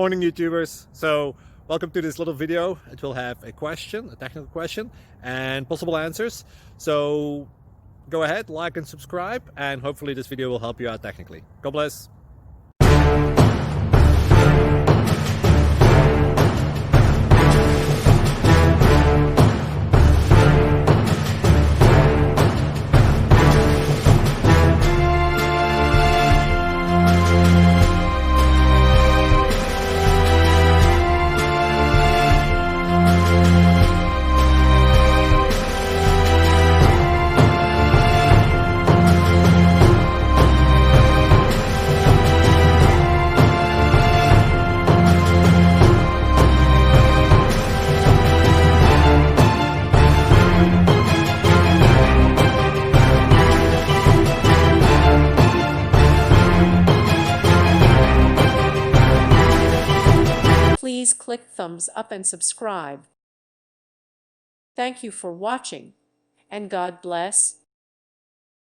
Morning YouTubers. So welcome to this little video. It will have a question, a technical question, and possible answers. So go ahead, like and subscribe, and hopefully this video will help you out technically. God bless. Please click thumbs up and subscribe. Thank you for watching, and God bless.